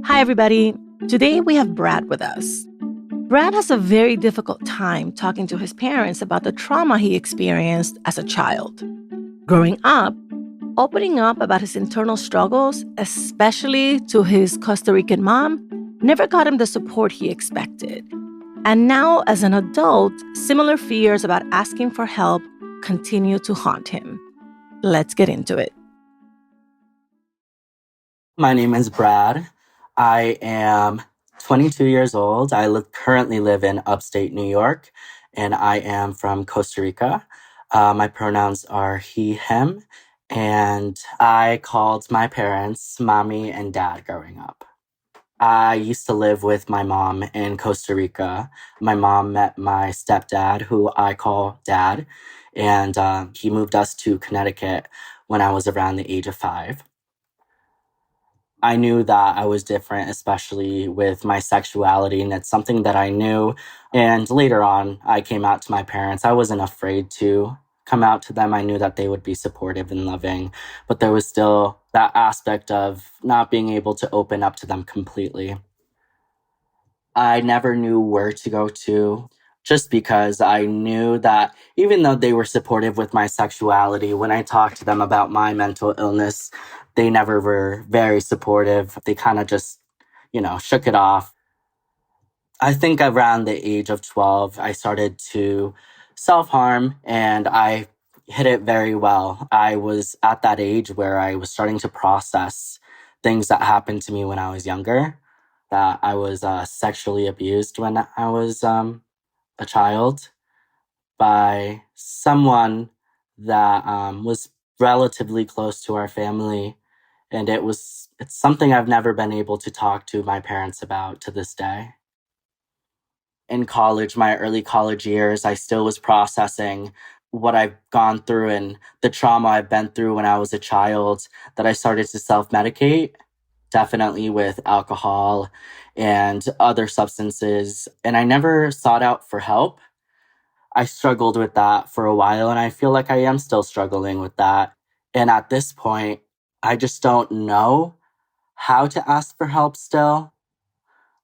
Hi, everybody. Today we have Brad with us. Brad has a very difficult time talking to his parents about the trauma he experienced as a child. Growing up, opening up about his internal struggles, especially to his Costa Rican mom, never got him the support he expected. And now, as an adult, similar fears about asking for help continue to haunt him. Let's get into it. My name is Brad. I am 22 years old. I currently live in upstate New York, and I am from Costa Rica. My pronouns are he, him, and I called my parents Mommy and Dad growing up. I used to live with my mom in Costa Rica. My mom met my stepdad, who I call Dad, and he moved us to Connecticut when I was around the age of 5. I knew that I was different, especially with my sexuality, and it's something that I knew. And later on, I came out to my parents. I wasn't afraid to come out to them. I knew that they would be supportive and loving, but there was still that aspect of not being able to open up to them completely. I never knew where to go to, just because I knew that even though they were supportive with my sexuality, when I talked to them about my mental illness, they never were very supportive. They kind of just, shook it off. I think around the age of 12, I started to self-harm, and I hid it very well. I was at that age where I was starting to process things that happened to me when I was younger, that I was sexually abused when I was a child by someone that was relatively close to our family. And it's something I've never been able to talk to my parents about to this day. In college, my early college years, I still was processing what I've gone through and the trauma I've been through when I was a child, that I started to self-medicate, definitely with alcohol and other substances. And I never sought out for help. I struggled with that for a while, and I feel like I am still struggling with that. And at this point, I just don't know how to ask for help still.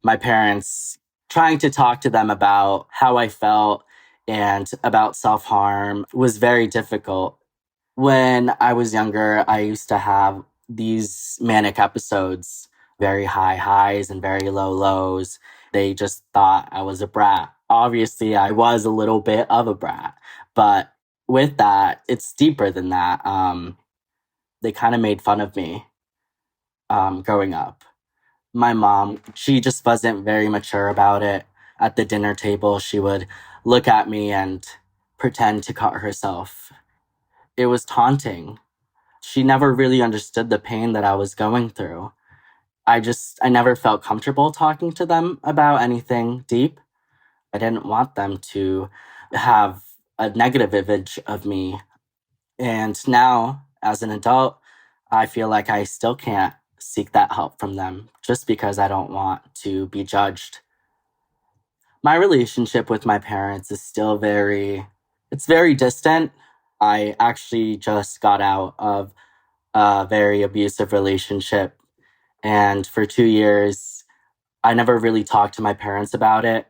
My parents, trying to talk to them about how I felt and about self-harm was very difficult. When I was younger, I used to have these manic episodes, very high highs and very low lows. They just thought I was a brat. Obviously, I was a little bit of a brat, but with that, it's deeper than that. They kind of made fun of me growing up. My mom, she just wasn't very mature about it. At the dinner table, she would look at me and pretend to cut herself. It was taunting. She never really understood the pain that I was going through. I never felt comfortable talking to them about anything deep. I didn't want them to have a negative image of me. And now, as an adult, I feel like I still can't seek that help from them just because I don't want to be judged. My relationship with my parents is still it's very distant. I actually just got out of a very abusive relationship. And for 2 years, I never really talked to my parents about it.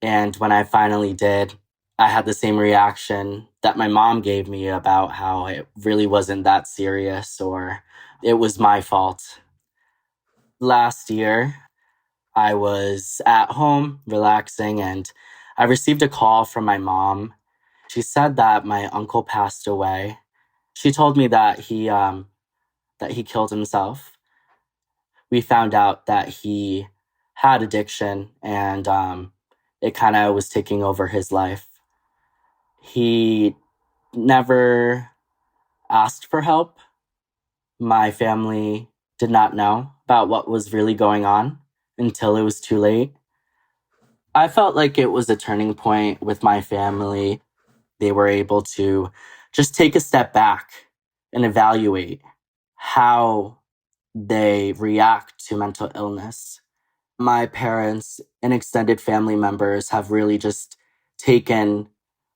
And when I finally did, I had the same reaction that my mom gave me about how it really wasn't that serious or it was my fault. Last year, I was at home relaxing, and I received a call from my mom. She said that my uncle passed away. She told me that he killed himself. We found out that he had addiction, and it kind of was taking over his life. He never asked for help. My family did not know about what was really going on until it was too late. I felt like it was a turning point with my family. They were able to just take a step back and evaluate how they react to mental illness. My parents and extended family members have really just taken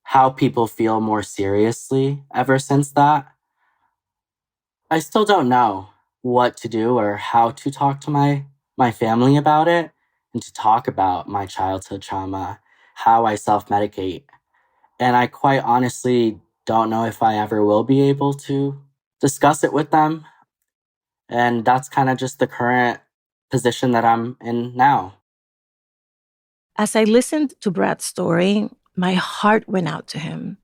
how people feel more seriously ever since that. I still don't know what to do or how to talk to my family about it and to talk about my childhood trauma, how I self-medicate. And I quite honestly don't know if I ever will be able to discuss it with them. And that's kind of just the current position that I'm in now. As I listened to Brad's story, my heart went out to him.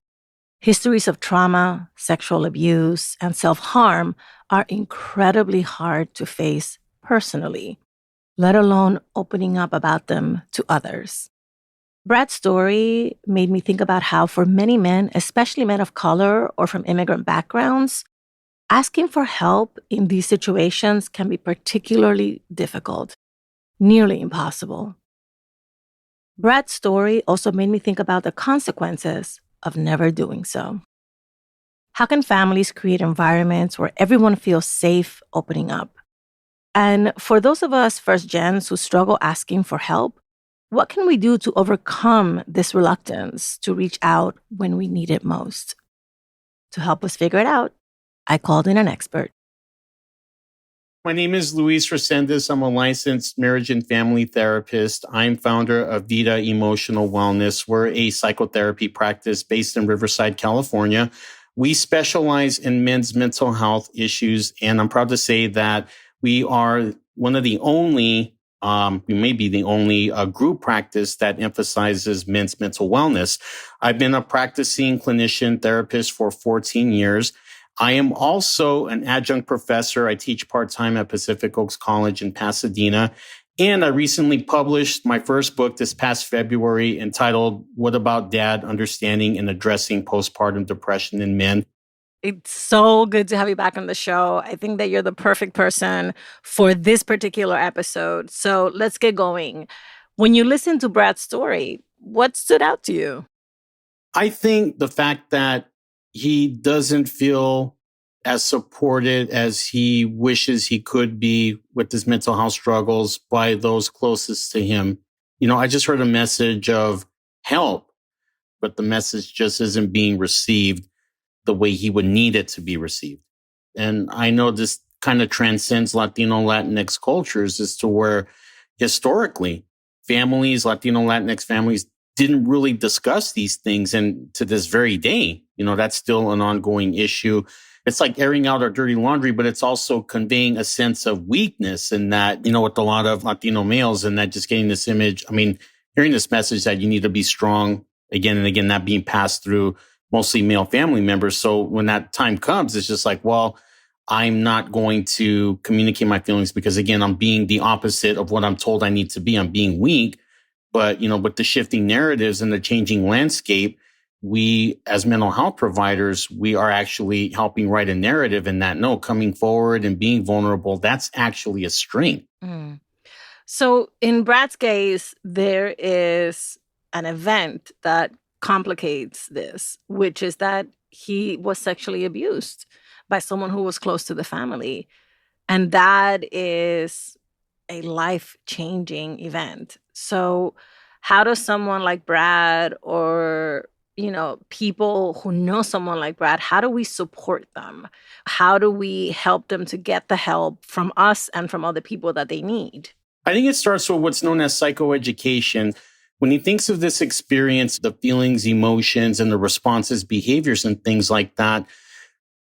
Histories of trauma, sexual abuse, and self harm are incredibly hard to face personally, let alone opening up about them to others. Brad's story made me think about how, for many men, especially men of color or from immigrant backgrounds, asking for help in these situations can be particularly difficult, nearly impossible. Brad's story also made me think about the consequences of never doing so. How can families create environments where everyone feels safe opening up? And for those of us first gens who struggle asking for help, what can we do to overcome this reluctance to reach out when we need it most? To help us figure it out, I called in an expert. My name is Luis Resendez. I'm a licensed marriage and family therapist. I'm founder of Vida Emotional Wellness. We're a psychotherapy practice based in Riverside, California. We specialize in men's mental health issues, and I'm proud to say that we are one of the only, we may be the only group practice that emphasizes men's mental wellness. I've been a practicing clinician therapist for 14 years. I am also an adjunct professor. I teach part-time at Pacific Oaks College in Pasadena. And I recently published my first book this past February entitled, What About Dad? Understanding and Addressing Postpartum Depression in Men. It's so good to have you back on the show. I think that you're the perfect person for this particular episode. So let's get going. When you listen to Brad's story, what stood out to you? I think the fact that he doesn't feel as supported as he wishes he could be with his mental health struggles by those closest to him. I just heard a message of help, but the message just isn't being received the way he would need it to be received. And I know this kind of transcends Latino Latinx cultures as to where historically families, Latino Latinx families didn't really discuss these things. And to this very day, that's still an ongoing issue. It's like airing out our dirty laundry, but it's also conveying a sense of weakness in that, with a lot of Latino males and that just getting this image. I mean, hearing this message that you need to be strong again and again, that being passed through mostly male family members. So when that time comes, it's just like, well, I'm not going to communicate my feelings because again, I'm being the opposite of what I'm told I need to be. I'm being weak. But, with the shifting narratives and the changing landscape, we as mental health providers, we are actually helping write a narrative in that, no, coming forward and being vulnerable, that's actually a strength. Mm. So in Brad's case, there is an event that complicates this, which is that he was sexually abused by someone who was close to the family. And that is a life-changing event. So how does someone like Brad or, people who know someone like Brad, how do we support them? How do we help them to get the help from us and from other people that they need? I think it starts with what's known as psychoeducation. When he thinks of this experience, the feelings, emotions, and the responses, behaviors, and things like that,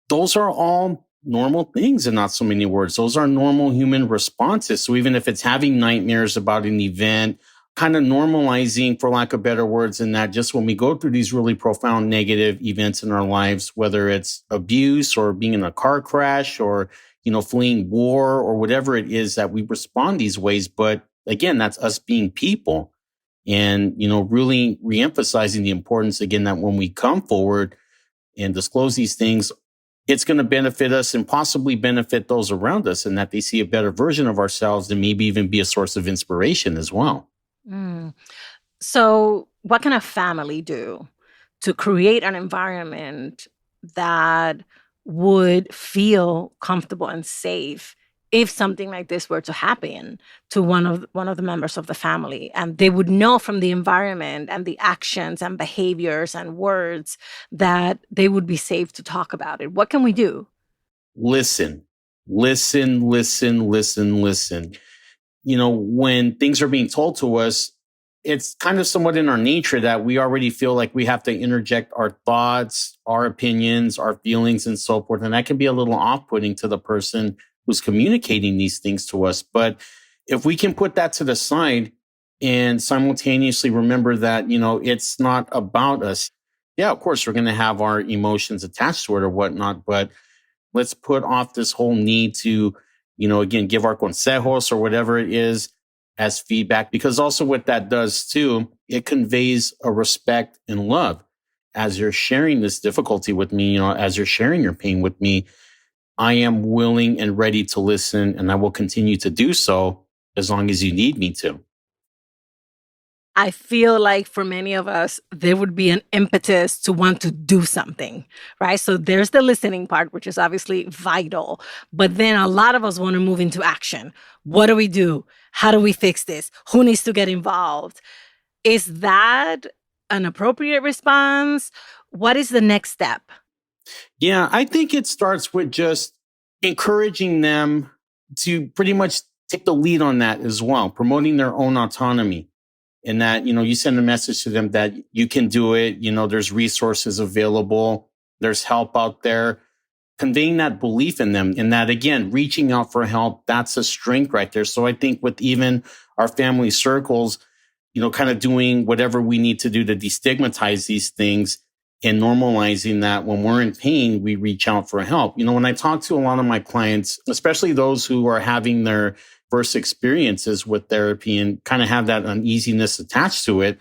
those are all normal things in not so many words. Those are normal human responses. So even if it's having nightmares about an event, kind of normalizing, for lack of better words, in that just when we go through these really profound negative events in our lives, whether it's abuse or being in a car crash or, fleeing war or whatever it is that we respond these ways. But again, that's us being people and, really reemphasizing the importance again that when we come forward and disclose these things, it's going to benefit us and possibly benefit those around us and that they see a better version of ourselves and maybe even be a source of inspiration as well. Mm. So what can a family do to create an environment that would feel comfortable and safe if something like this were to happen to one of the members of the family, and they would know from the environment and the actions and behaviors and words that they would be safe to talk about it? What can we do? Listen, listen, listen, listen, listen. When things are being told to us, it's kind of somewhat in our nature that we already feel like we have to interject our thoughts, our opinions, our feelings, and so forth. And that can be a little off-putting to the person who's communicating these things to us. But if we can put that to the side and simultaneously remember that, it's not about us. Yeah, of course, we're going to have our emotions attached to it or whatnot, but let's put off this whole need to, again, give our consejos or whatever it is as feedback, because also what that does too, it conveys a respect and love. As you're sharing this difficulty with me, as you're sharing your pain with me, I am willing and ready to listen, and I will continue to do so as long as you need me to. I feel like for many of us, there would be an impetus to want to do something, right? So there's the listening part, which is obviously vital. But then a lot of us want to move into action. What do we do? How do we fix this? Who needs to get involved? Is that an appropriate response? What is the next step? Yeah, I think it starts with just encouraging them to pretty much take the lead on that as well, promoting their own autonomy. And that, you send a message to them that you can do it. There's resources available. There's help out there. Conveying that belief in them, and that, again, reaching out for help, that's a strength right there. So I think with even our family circles, kind of doing whatever we need to do to destigmatize these things and normalizing that when we're in pain, we reach out for help. When I talk to a lot of my clients, especially those who are having their first experiences with therapy and kind of have that uneasiness attached to it,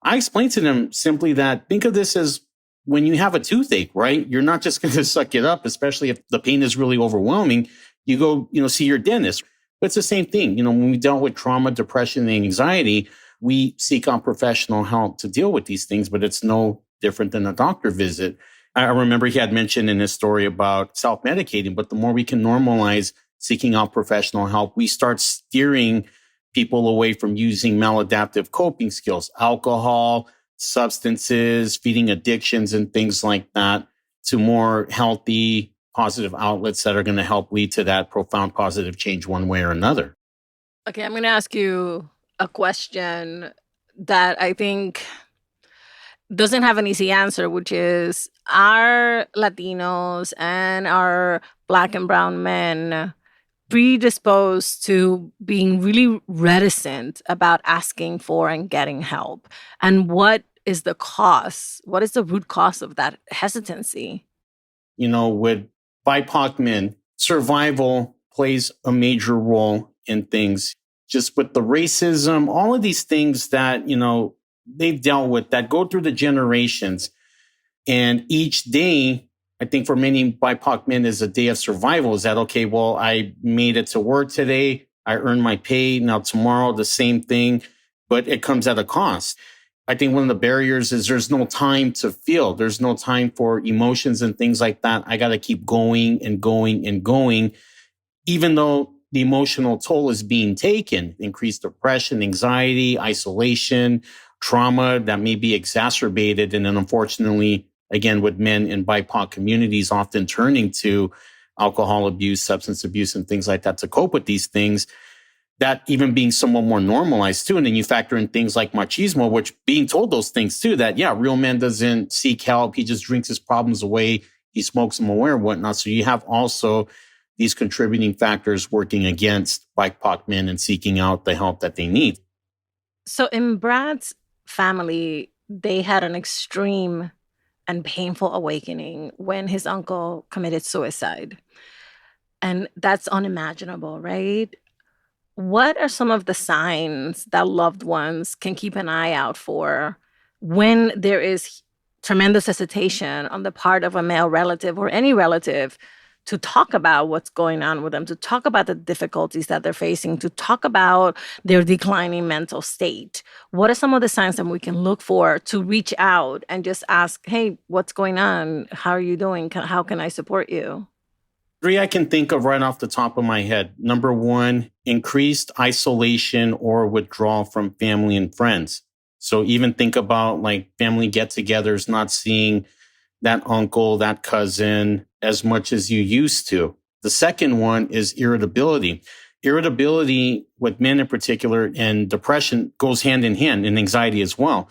I explain to them simply that think of this as when you have a toothache, right? You're not just going to suck it up, especially if the pain is really overwhelming. You go, see your dentist. But it's the same thing. When we dealt with trauma, depression, and anxiety, we seek out professional help to deal with these things, but it's no different than a doctor visit. I remember he had mentioned in his story about self-medicating, but the more we can normalize seeking out professional help, we start steering people away from using maladaptive coping skills, alcohol, substances, feeding addictions, and things like that, to more healthy, positive outlets that are going to help lead to that profound positive change one way or another. Okay, I'm going to ask you a question that I think doesn't have an easy answer, which is, are Latinos and our Black and brown men predisposed to being really reticent about asking for and getting help? And what is the cause? What is the root cause of that hesitancy? With BIPOC men, survival plays a major role in things. Just with the racism, all of these things that, they've dealt with that go through the generations. And each day, I think for many BIPOC men, is a day of survival. Is that, okay, well, I made it to work today. I earned my pay. Now tomorrow, the same thing, but it comes at a cost. I think one of the barriers is there's no time to feel. There's no time for emotions and things like that. I got to keep going and going and going, even though the emotional toll is being taken. Increased depression, anxiety, isolation, trauma that may be exacerbated. And then unfortunately, again, with men in BIPOC communities often turning to alcohol abuse, substance abuse, and things like that to cope with these things, that even being somewhat more normalized too. And then you factor in things like machismo, which being told those things too, that, yeah, real man doesn't seek help. He just drinks his problems away. He smokes them away or whatnot. So you have also these contributing factors working against BIPOC men and seeking out the help that they need. So in Brad's family, they had an extreme and painful awakening when his uncle committed suicide. And that's unimaginable, right? What are some of the signs that loved ones can keep an eye out for when there is tremendous hesitation on the part of a male relative or any relative to talk about what's going on with them, to talk about the difficulties that they're facing, to talk about their declining mental state? What are some of the signs that we can look for to reach out and just ask, hey, what's going on? How are you doing? How can I support you? Three I can think of right off the top of my head. Number one, increased isolation or withdrawal from family and friends. So even think about like family get-togethers, not seeing that uncle, that cousin as much as you used to. The second one is irritability. Irritability with men in particular and depression goes hand in hand, and anxiety as well.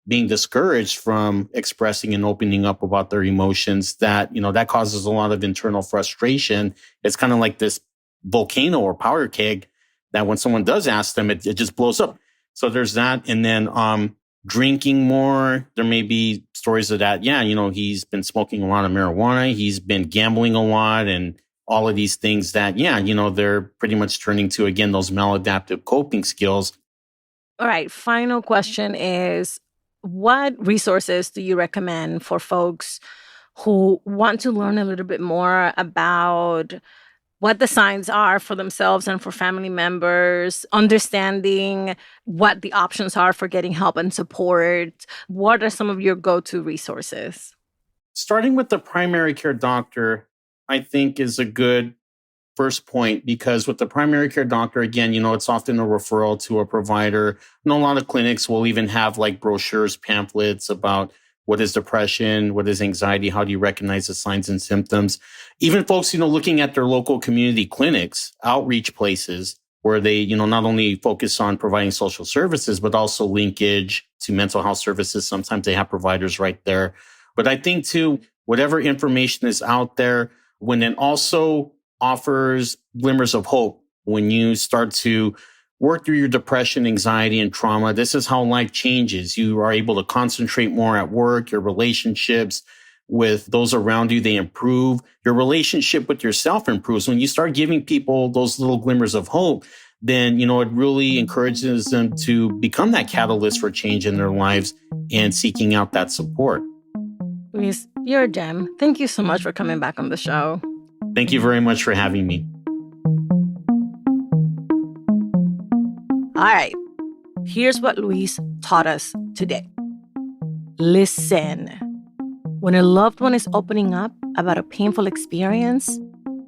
Being discouraged from expressing and opening up about their emotions, that, that causes a lot of internal frustration. It's kind of like this volcano or powder keg that when someone does ask them, it just blows up. So there's that. And then, drinking more. There may be stories of that. Yeah, he's been smoking a lot of marijuana. He's been gambling a lot and all of these things that, they're pretty much turning to, again, those maladaptive coping skills. All right. Final question is, what resources do you recommend for folks who want to learn a little bit more about what the signs are for themselves and for family members, understanding what the options are for getting help and support? What are some of your go-to resources? Starting with the primary care doctor, I think, is a good first point, because with the primary care doctor, again, it's often a referral to a provider. And a lot of clinics will even have like brochures, pamphlets about what is depression, what is anxiety, how do you recognize the signs and symptoms. Even folks, looking at their local community clinics, outreach places where they, not only focus on providing social services, but also linkage to mental health services. Sometimes they have providers right there. But I think too, whatever information is out there, when it also offers glimmers of hope, when you start to work through your depression, anxiety, and trauma, this is how life changes. You are able to concentrate more at work. Your relationships with those around you, they improve. Your relationship with yourself improves. When you start giving people those little glimmers of hope, then, it really encourages them to become that catalyst for change in their lives and seeking out that support. Luis, you're a gem. Thank you so much for coming back on the show. Thank you very much for having me. All right, here's what Luis taught us today. Listen. When a loved one is opening up about a painful experience,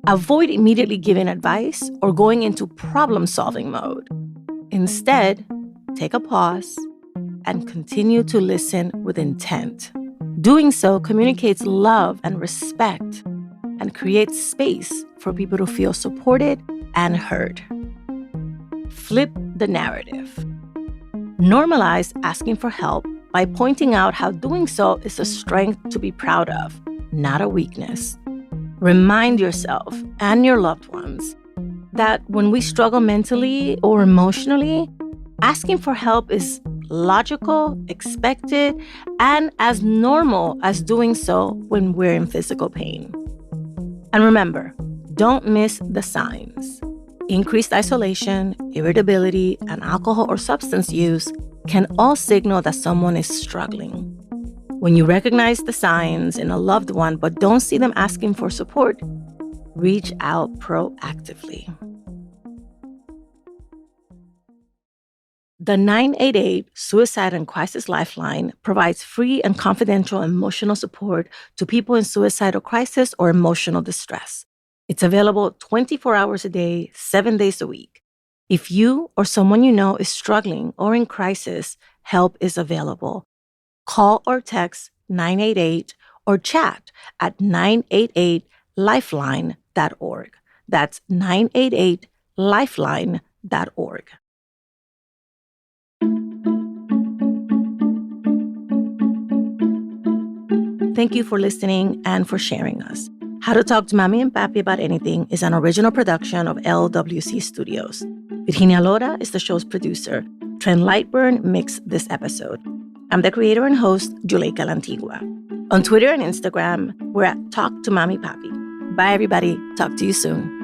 avoid immediately giving advice or going into problem-solving mode. Instead, take a pause and continue to listen with intent. Doing so communicates love and respect and creates space for people to feel supported and heard. Flip the narrative. Normalize asking for help by pointing out how doing so is a strength to be proud of, not a weakness. Remind yourself and your loved ones that when we struggle mentally or emotionally, asking for help is logical, expected, and as normal as doing so when we're in physical pain. And remember, don't miss the signs. Increased isolation, irritability, and alcohol or substance use can all signal that someone is struggling. When you recognize the signs in a loved one but don't see them asking for support, reach out proactively. The 988 Suicide and Crisis Lifeline provides free and confidential emotional support to people in suicidal crisis or emotional distress. It's available 24 hours a day, 7 days a week. If you or someone you know is struggling or in crisis, help is available. Call or text 988 or chat at 988lifeline.org. That's 988lifeline.org. Thank you for listening and for sharing us. How to Talk to Mamí and Papí About Anything is an original production of LWC Studios. Virginia Lora is the show's producer. Trent Lightburn mixed this episode. I'm the creator and host, Juleyka Lantigua. On Twitter and Instagram, we're at Talk to Mamí Papí. Bye, everybody. Talk to you soon.